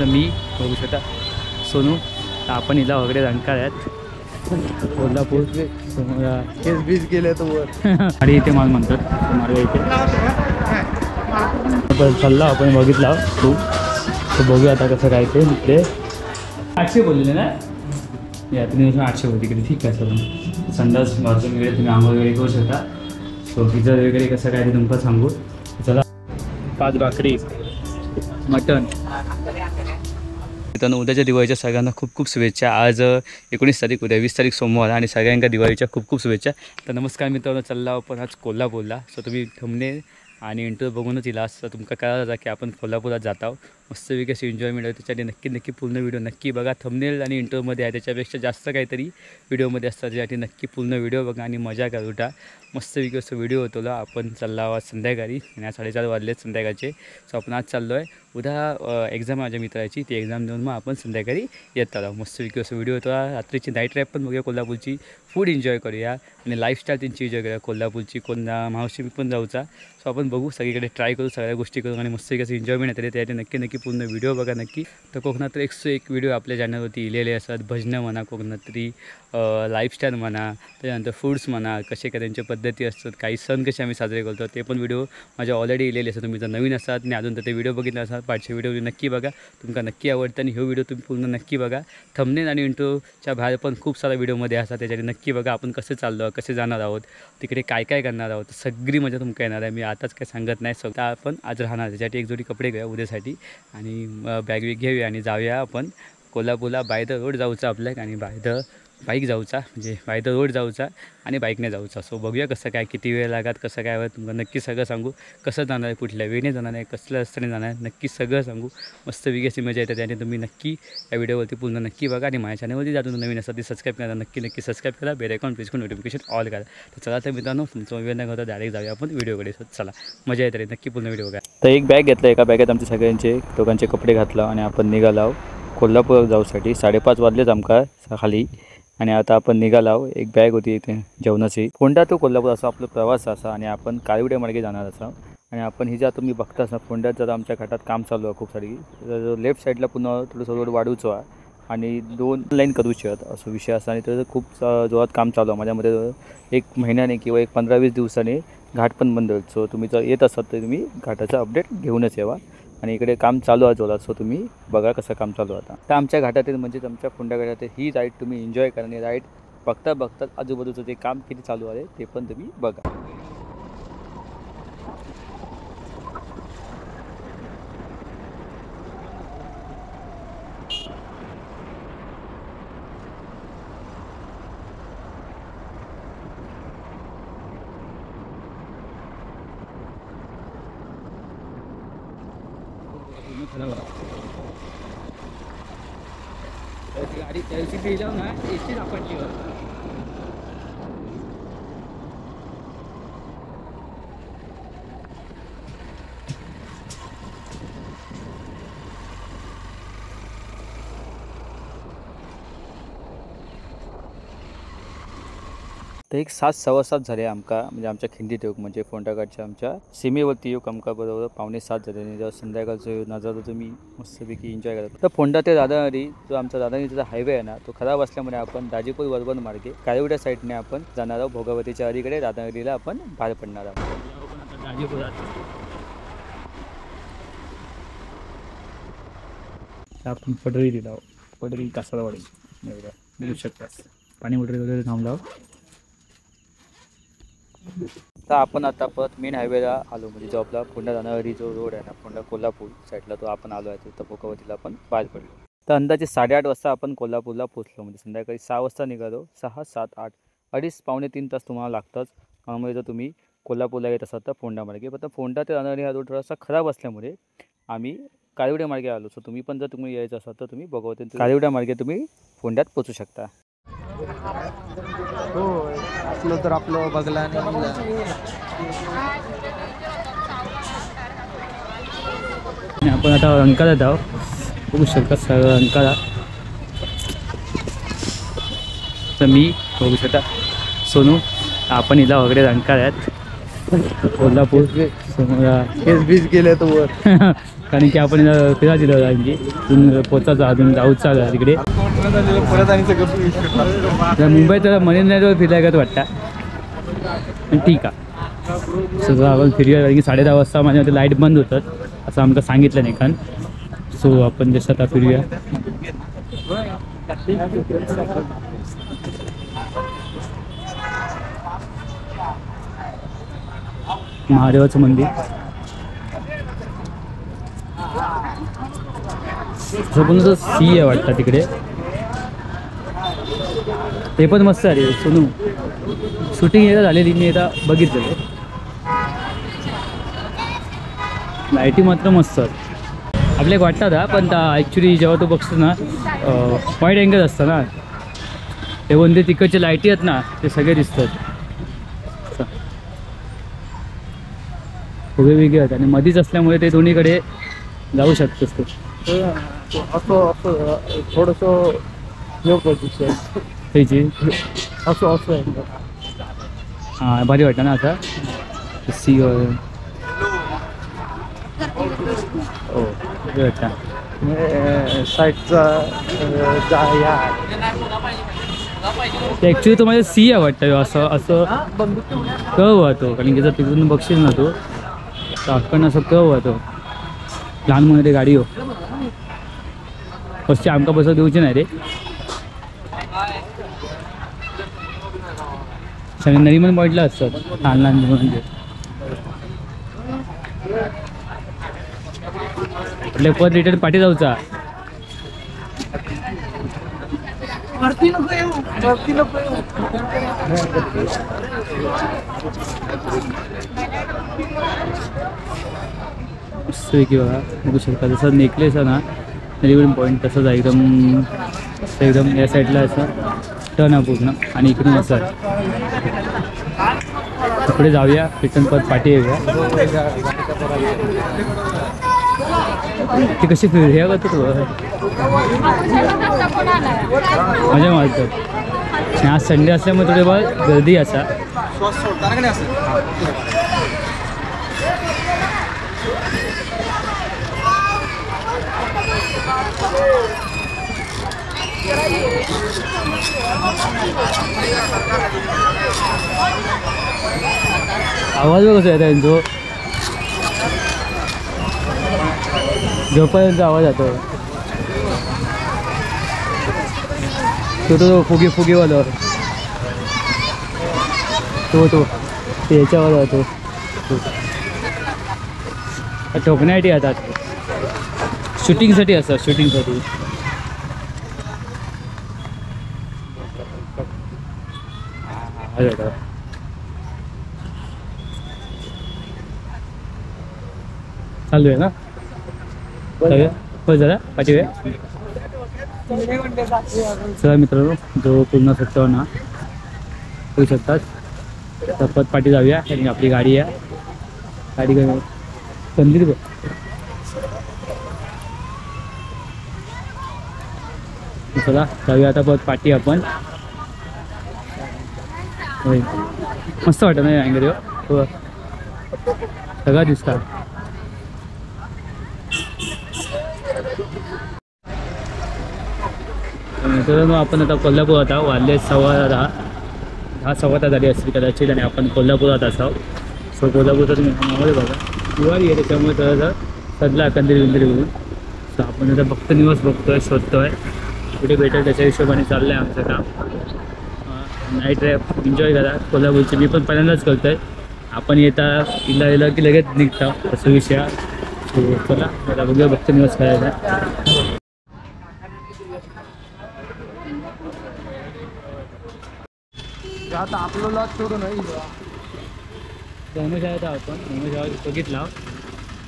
तर मी बघू शकता सोनू, आपण हिला वगैरे रंकाळ्यात कोल्हापूर केस बीज गेले तर वर आणि इथे माल म्हणतात मार्ग इथे चालला आपण बघितला खूप. तर बघूया आता कसं काय ते इकडे 800 बोललेले ना या तुम्ही 800 होती तिकडे. ठीक आहे सर, संडास बाथरूम वगैरे तुम्ही आंघोळ वगैरे करू शकता. सो गिजर वगैरे कसं काय ते तुमचं सांगू. चला 5 भाकरी मटन. मित्रांनो उद्याच्या दिवाळीच्या सगळ्यांना खूप खूप शुभेच्छा. आज 19 तारीख, उद्या 20 तारीख सोमवार आणि सगळ्यांना दिवाळीच्या खूप खूप शुभेच्छा. तर नमस्कार मित्रांनो, चालला आपण आज कोल्हापूरला. सो तुम्ही थंबनेल आणि इंटरव्ह्यू बघूनच येला असं तुमका कळालं जा की आपण कोल्हापुरात जात आहोत. मस्तपैकी अशी एन्जॉयमेंट आहे त्याच्यासाठी नक्की पूर्ण व्हिडिओ नक्की बघा. थंबनेल आणि इंटरव्ह्यूमध्ये आहे त्याच्यापेक्षा जास्त काहीतरी व्हिडिओमध्ये असतात, त्यासाठी नक्की पूर्ण व्हिडिओ बघा आणि मजा करू उठा. मस्तपैकी असं व्हिडिओ होतोला. आपण चालला आहोत संध्याकाळी आणि आज 4:30 वाजलेत संध्याकाळचे. सो आपण आज चाललो आहे. उद्या एक्झाम माझ्या मित्राची, ती एक्झाम देऊन मग आपण संध्याकाळी येत आलो. मस्तपैकी असं व्हिडिओ होता. रात्रीची नाईट रॅप पण बघूया कोल्हापूरची, फूड एन्जॉय करूया आणि लाईफस्टाईल त्यांची एन्जॉय करूया कोल्हापूरची. मावशी पण जाऊचा. सो आपण बघू, सगळीकडे ट्राय करू, सगळ्या गोष्टी करू आणि मस्तपैकी असं एन्जॉयमेंट येते. त्यासाठी नक्की पूर्ण व्हिडिओ बघा नक्की. तर कोकणात 101 व्हिडिओ आपल्या चॅनलवरती इलेले असतात. भजनं म्हणा, कोकणातली लाईफस्टाईल म्हणा, त्याच्यानंतर फूड्स म्हणा, कसे काय त्यांच्या पद्धती असतात, काही सण कसे आम्ही साजरे करतो ते पण व्हिडिओ माझ्या ऑलरेडी इलेले असतात. तुम्ही जर नवीन असाल आणि अजून तर ते व्हिडिओ बघितले असाल, पाठचे व्हिडिओ नक्की बघा, तुमका नक्की आवडतं. आणि हा व्हिडिओ तुम्ही पूर्ण नक्की बघा. थंबनेल आणि इंट्रोच्या बाहेर पण खूप सारा व्हिडिओमध्ये असतात, त्याच्यासाठी नक्की बघा. आपण कसं चाललो, कसे जाणार आहोत, तिकडे काय काय करणार आहोत, सगळी मजा तुमका येणार आहे. मी आताच काय सांगत नाही. स्वतः आपण आज राहणार, त्याच्यासाठी एक जोडी कपडे घेऊया उद्यासाठी आणि बॅग वेग घेऊया आणि जाऊया आपण कोल्हापूरला. बाय द रोड जाऊचा आपल्याक आणि बाय द बाईक जाऊचा, म्हणजे बाय द रोड जाऊचा आणि बाईकने जाऊचा. सो बघूया कसं काय, किती वेळ लागत, कसं काय तुम्हाला नक्की सगळं सांगू. कसं जाणार आहे, कुठल्या वेळेने जाणार आहे, कसल्या रस्त्याने जाणार आहे, नक्की सगळं सांगू. मस्त वेगळी मजा येते. त्याने तुम्ही नक्की या व्हिडिओवरती पूर्ण नक्की बघा. आणि माझ्या चॅनलवरती जातो नवीन असतात ती सबस्क्राईब करा, नक्की सबस्क्राईब करा. बेल आयकॉन प्रेस करून नोटिफिकेशन ऑल करा. तर चला तर मित्रांनो, तुमचं वेळ न करता डायरेक्ट जाऊया आपण व्हिडिओकडे. चला, मजा येते, नक्की पूर्ण व्हिडिओ बघा. तर एक बॅग घेतलं, एका बॅगेत आमचे सगळ्यांचे दोघांचे कपडे घातलं आणि आपण निघालो कोल्हापूर जाऊसाठी. 5:30 वाजलेच आमका खाली आणि आता आपण निघालो. एक बॅग होती इथे जेवणाची. फोंडा टू कोल्हापूर असा आपला प्रवास असा आणि आपण काळवडे मार्गे जाणार असा. आणि आपण ही जर तुम्ही बघता ना, फोंड्यात जर आमच्या घाटात काम चालू आहे खूप सारी. लेफ्ट साईडला पुन्हा थोडंसं रोड वाढवतो आहे आणि 2 लाईन करू शकत असं विषय असा. आणि त्याचं खूप जोरात काम चालू आहे. माझ्यामध्ये 1 महिन्याने किंवा 15-20 दिवसाने घाट पण बंद होईल. सो तुम्ही जर येत असाल तर तुम्ही घाटाचं अपडेट घेऊनच यावा. आणि इकडे काम चालू आहे जोरात. सो तुम्ही बघा कसं काम चालू आहे. आता तर आमच्या घाटातील म्हणजे आमच्या फोंडा घाटातील ही राईड तुम्ही एन्जॉय करा. आणि राईड बघता आजूबाजूचं ते काम किती चालू आहे ते पण तुम्ही बघा. गाडी त्याची ना एसटी सापडली. तर एक 7-7:15 झाले आमका, म्हणजे आमच्या खिंडीत येऊक, म्हणजे फोंडाघाटच्या आमच्या सीमेवरती येऊक आमका बरोबर 6:45 झाले. आणि जर संध्याकाळचं नजारा तुम्ही मस्तपैकी एन्जॉय करा. तर फोंडा ते राधानगरी जो आमचा राधानगरीचा हायवे आहे ना, तो खराब असल्यामुळे आपण दाजीपूर वरवण मार्गे काळवड्या साईडने आपण जाणार आहोत. भोगावतीच्या अलीकडे राधानगरीला आपण बाहेर पडणार आहोत. आपण पडरी दिला, पडरी कासारवाडी मिळू शकतात. पाणी वगैरे थांबला. तर आपण आता परत मेन हायवेला आलो, म्हणजे जो आपला फोंडा जाणारी जो रोड आहे ना, फोंडा कोल्हापूर साईडला, तो आपण आलो आहे. तर भोगावतीला आपण बाहेर पडलो. तर अंदाजे 8:30 वाजता आपण कोल्हापूरला पोहोचलो. म्हणजे संध्याकाळी 6 वाजता निघालो. 6, 7, 8, 2.5-3 तास तुम्हाला लागतात. त्यामुळे जर तुम्ही कोल्हापूरला येत असाल तर फोंडा मार्गे. पण फोंडा ते जाणारी हा रोड थोडासा खराब असल्यामुळे आम्ही काळवडे मार्गे आलो. सो तुम्ही पण जर तुम्ही यायचं असाल तर तुम्ही भोगावती काळवड्या मार्गे तुम्ही फोंड्यात पोहोचू शकता. हो असलो तर आपलं बघला. आपण आता रंकाळ्यात आहोत, बघू शकता सगळं रंकाळा. तर मी बघू शकता सोनू, आपण हिला वगैरे रंकाळ्यात कोल्हापूर केस बीज गेले तर वर कारण की आपण फिरा दिलं होतं आणखी इथून पोचायचं अजून जाऊचा तिकडे परत आणि सगळं मुंबईत मरीन लाईनवर फिरायला वाटतं पण ठीक आहे सगळं आपण फिरूया कारण की 10:30 वाजता माझ्या लाईट बंद होतात असं आमचं सांगितलं नाही कारण सो आपण जसं आता फिरूया महादेवाचं मंदिर पण सी आहे वाटतं तिकडे ते पण मस्त आहे रे सोनू शूटिंग एकदा झालेली मी एकदा बघितलेलं लाईटी मात्र मस्त आपल्या एक वाटतात हा पण ॲक्च्युली जेव्हा तू बघतो ना वाईट अँगल असतं ना ते कोणते तिकडचे लाईटी आहेत ना ते सगळे दिसतात उभे वेगळे आहेत आणि मधीच असल्यामुळे ते दोन्हीकडे जाऊ शकतोस तू असं थोडंसं पोझिशन त्याची असं हां भारी वाटतं ना आता सी हो भारी वाटतं साईडचा ॲक्च्युली तो माझ्या सी आहे वाटतं असं असं कव वाहतो कारण की जर तिकडून बघशील ना तू तर आपण असं कव वाहतो लहान मुलं ते गाडी हो फर्स्टची आमका बसव देऊची नाही रे सगळे नरीमन पॉईंटला असतात लहान लहान म्हणजे आपल्या परत रिटर्न पाठी जाऊचा मस्त आहे की बघा बघू शकता जसं नेकलेस आहे ना नरीमन पॉईंट तसंच आहे एकदम या साईडला असं टर्न आहे पूर्ण आणि इकडून असं आहे पुढे जाऊया रिटर्न परत पाठी येऊया ते कशी फिर हे करतो तू मजा मारतो आणि आज संडे असल्यामुळे थोडे बघ गर्दी असा आवाज बघ कसा आहे त्यांचा झोपायचा आवाज येतो तो फुगेवाल्यावर तो ते याच्यावर जातो ठोकण्यासाठी येतात शूटिंगसाठी असतात शूटिंगसाठी चालू आहे ना हो जरा पाठी वेळ चला मित्रांनो जो पूर्ण सत्ता ना होऊ शकतात परत पाठी जाऊया आणि आपली गाडी आहे गाडी कंदीर बघ चला जाऊया आता परत पाठी आपण होय मस्त वाटत ना अँगल हो सगळा दिसतात मित्रांनो आपण आता कोल्हापुरात आहोत वाजले 10:15 झाली असतील कदाचित आणि आपण कोल्हापुरात असावं सो कोल्हापुरात मामामध्ये बघा दिवाळी आहे त्याच्यामुळे थोडंसं सदला कंदीर बघून सो आपण आता फक्त निवास बघतोय शोधतोय कुठे भेटेल त्याच्या हिशोबाने चाललं आहे आमचं काम नाईट ड्राईव्ह एन्जॉय करा कोल्हापूरची मी पण पहिल्यांदाच करतो आहे आपण इला की लगेच निघता असं विषय सो चला मला बघूया फक्त निवास करायचा आता आपल्याला सोडून धर्मशाळेत आपण धर्मशाळा बघितला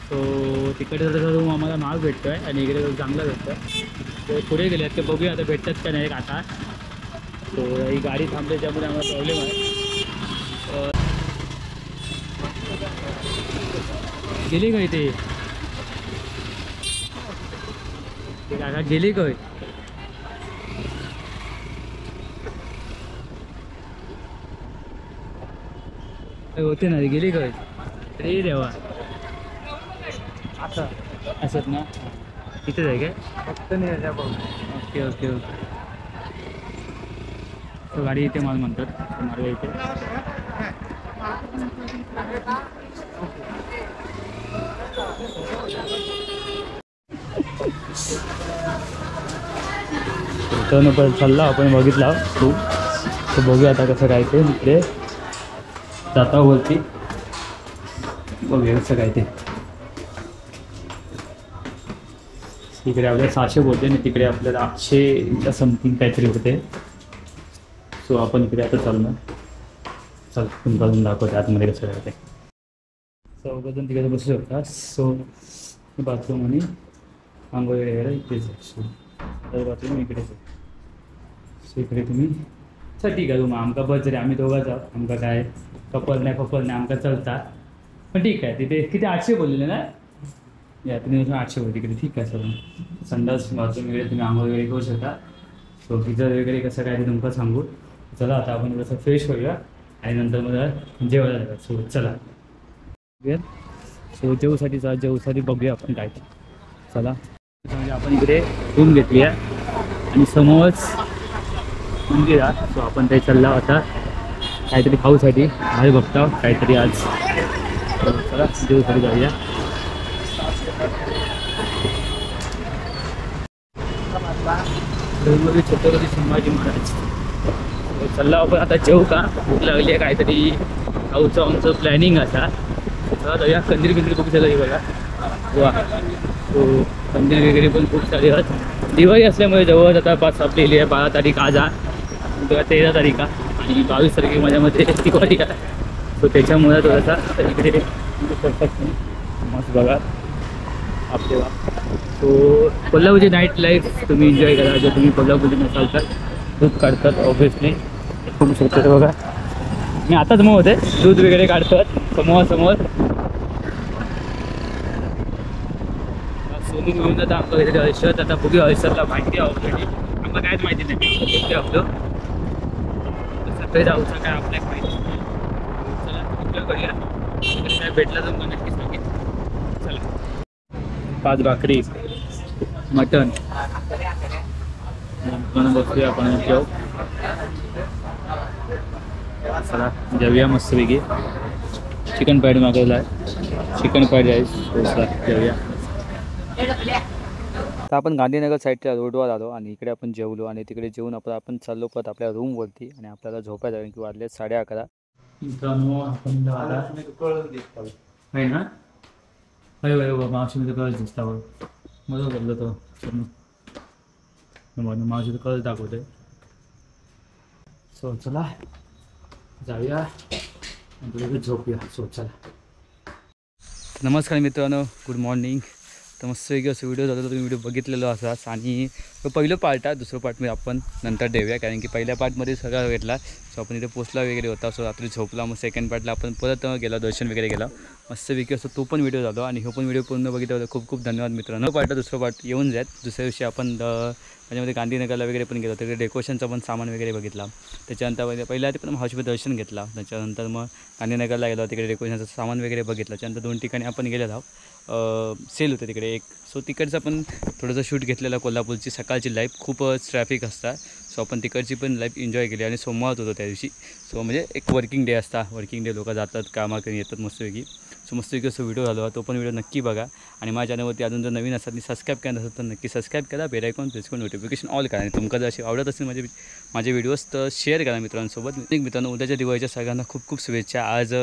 सो तिकडे रूम आम्हाला महाग भेटतो आहे आणि इकडे चांगला भेटतो आहे तर पुढे गेले आहेत ते बघूया आता भेटतात का नाही आता सो ही गाडी थांबते त्यामुळे आम्हाला प्रॉब्लेम आहे गेली काय ते काका गेली काय होते ना गेली काय रे देवा आता असत ना इथेच आहे काय? फक्त नाही आहे बघ. Okay okay okay. तो गाडी इथे मला म्हणतात मार्ग इथे. टर्न परत चालला आपण बघितला खूप. तर बघूया आता कसं काय ते इकडे जाता वरती बघूया कसं काय ते. इकडे आपल्याला 600 बोलते आणि तिकडे आपल्याला 800 समथिंग काहीतरी होते. सो आपण इकडे आता चालणार. चल तुम्हाला दाखवते आतमध्ये कसं काय ते. चौघजण तिकडे बसू शकता. सो बाथरूम आणि आंघोळ वगैरे इकडेच आहे. सो तर बाथरूम इकडेच आहे. सो इकडे तुम्ही चल ठीक आहे तुम्ही आमका बस जरी आम्ही दोघंच आहोत आमका काय कपल नाही आमका चालता. पण ठीक आहे तिथे किती 800 बोललेले ना या तुम्ही 800 होते तिकडे. ठीक आहे सर. संडास बाथरूम वगैरे तुम्ही आंघोळ वगैरे करू शकता. सो गिझर वगैरे कसं काय ते तुमका सांगू. चला आता आपण कसं फ्रेश होऊया आणि नंतर मला जेवायला जाऊया. सो चला सो जेवसाठी बघूया आपण काय. चला म्हणजे आपण इकडे रूम घेतली आहे आणि समोरच मंदिर आहे. सो आपण ते चालला आता काहीतरी खाऊसाठी बाहेर बघता काहीतरी आज. चला जेवसाठी जाऊया. छत्रपती संभाजी महाराज. चालला आपण आता जेवू का भूक लागली आहे काहीतरी खाऊचं आमचं प्लॅनिंग असा. चला जाऊया. कंदील बघू शकता बघा. वा तो कंदील वगैरे पण खूप सारे आहेत. दिवाळी असल्यामुळे जवळ आता पाच आपली आहे 12 तारीख आज आहे 13 तारीख आहे आणि 22 तारखे माझ्यामध्ये दिवाळी आहे. सो त्याच्यामुळे थोडासा आता इकडे मस्त बघा आपले. सो कोल्हापूरची नाईट लाईफ तुम्ही एन्जॉय करा. जर तुम्ही कोल्हापूरची नसाल तर दूध काढतात ऑब्व्हियसली बघू शकतात बघा. मी आताच मग होते दूध वगैरे काढतात समोर. सोनी मिळून आता आमचं काहीतरी हर्षद. आता बघूया हर्षदला माहिती आहे ऑलरेडी. आम्हाला कायच माहिती नाही आपलं सगळे जाऊचं काय आपल्याला माहिती नाही. चला एन्जॉय करूया. काय भेटला तर मला नक्कीच सांगेल. चला 5 भाकरी मटन बघूया आपण जेव. चला जेवूया मस्तपैकी. चिकन फ्राईड मागवला आहे. चिकन फ्राईड राईस जेवूया. तर आपण गांधीनगर साईडच्या रोडवर आलो आणि इकडे आपण जेवलो आणि तिकडे जेवून आपण चाललो परत आपल्या रूमवरती आणि आपल्याला झोपायला कारण की वाजले 11:30. मित्रांनो आपण आहे ना अरे मावशी मी तर कळच दिसता मजा बोललो तो मावशी तर कळच दाखवतोय. सो चला जाऊया आणि झोपूया. सो चला. नमस्कार मित्रांनो गुड मॉर्निंग. तर मस्तपैकी असं व्हिडिओ झाला तर तुम्ही व्हिडिओ बघितलेलो असाच आणि पहिलं पार्ट आहे. दुसरं पार्टमध्ये आपण नंतर देऊया कारण की पहिल्या पार्टमध्ये सगळा भेटला. सो आपण इथे पोचला वगैरे होता. सो रात्री झोपला. मग सेकंड पार्टला आपण परत गेला दर्शन वगैरे गेला मस्तपैकी. असं तो पण व्हिडिओ झाला आणि हो पण व्हिडिओ पूर्ण बघितला होता. खूप खूप धन्यवाद मित्रांनो. दुसरं पार्ट येऊन जात. दुसऱ्या दिवशी आपण त्याच्यामध्ये गांधीनगरला वगैरे पण गेलो. तिकडे डेकोरेशनचा पण सामान वगैरे बघितला. त्याच्यानंतर पहिल्या आधी पण मावशीचं दर्शन घेतला. त्याच्यानंतर मग गांधीनगरला गेलो. तिकडे डेकोरेशनचं सामान वगैरे बघितलं. त्यानंतर 2 ठिकाणी आपण गेलेलो आहोत. सेल होते तिकडे एक. सो तिकडचं पण थोडंसं शूट घेतलेलं. कोल्हापूरची सकाळची लाईफ खूपच ट्रॅफिक असतात. सो आपण तिकडची पण लाईफ एन्जॉय केली आणि सोमवार होतो त्या दिवशी. सो म्हणजे एक वर्किंग डे असता. वर्किंग डे लोक जातात कामाकडे येतात मस्तपैकी. सो मस्तपैकी असं व्हिडिओ झाला तो पण व्हिडिओ नक्की बघा. आणि माझ्या चॅनलवरती अजून जर नवीन असतात सबस्क्राईब केलं नसेल तर नक्की सबस्क्राईब करा. बेल आयकॉन प्रेस करून नोटिफिकेशन ऑल करा. आणि तुमका जर अशी आवडत असेल माझे व्हिडिओज तर शेअर करा मित्रांसोबत. मित्रांनो उद्याच्या दिवाळीच्या सगळ्यांना खूप खूप शुभेच्छा. आज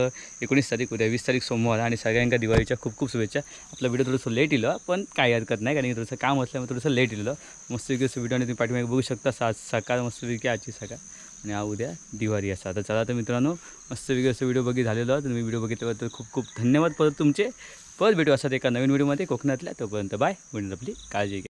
19 तारीख उद्या 20 तारीख सोमवार आणि सगळ्यांना दिवाळीच्या खूप खूप शुभेच्छा. आपला व्हिडिओ थोडंसं लेट येलं पण काही हरकत नाही कारण की थोडंसं काम असल्यामुळे थोडंसं लेट येलं. मस्तपैकी असं व्हिडिओ आणि तुम्ही पाठीमागे बघू शकता. सकाळ मस्तपैकी आजची सकाळ आणि उद्या दिवाळी असा. तर चला तर मित्रांनो मस्तपैकी असं व्हिडिओ झालेलं. तुम्ही व्हिडिओ बघितल्याबद्दल खूप खूप धन्यवाद परत तुमचे. परत भेटू असतात एका नवीन व्हिडिओमध्ये कोकणातल्या. तोपर्यंत बाय. आपली काळजी घ्या.